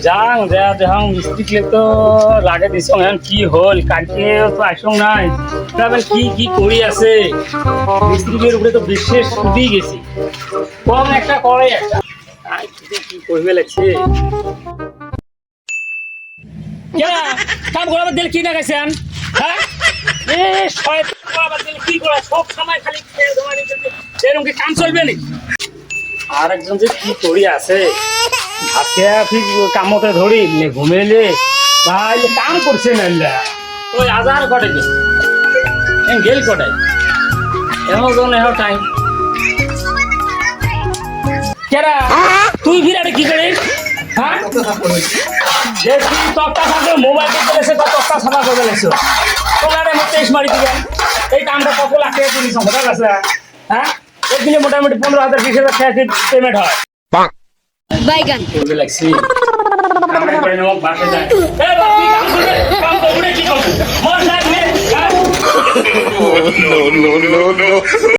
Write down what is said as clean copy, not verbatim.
যাং যা যাং মিস্ত্রিকে তো লাগে দিছ এখন কি হল কালকে তো আসং নাই তবে কি কি করি আছে মিস্ত্রিদের উপরে তো বিশেষ সুদি গেছি কম একটা করে একটা আই কি করবে লাগছে কেনা কাম করাবার দিল কি না গেছেন হ্যাঁ এ শয়তান করাবার দিল কি করা সব সময় খালি খেয়ে ধোয়া নিতে এরকম কি কাম চলবে না আর একজন যে কি করি আছে ভাতে ঠিক কামতে ধরি ঘুমেলে ভাই কাম করছে না ওই আজার কটে গেল কটাই এমন টাইম কেরা তুই বিরাটে কি করিস হ্যাঁ যে তুই তক্তা সাথে মোবাইল করতে এসে তক্তা সাফা করে লেছো তোমার তেইশ মারি দিবেন এই কামটা কত লাখ টাকা তুলিস কথা আছে হ্যাঁ একদিনে মোটামুটি 15,000 20,000 টাকা পেমেন্ট হয় বাইগান করবে লাগছি আমরা করে নেব বাসে যায় এ বাপি কাম করবে কি করবে মর লাগবে no, no, no, no.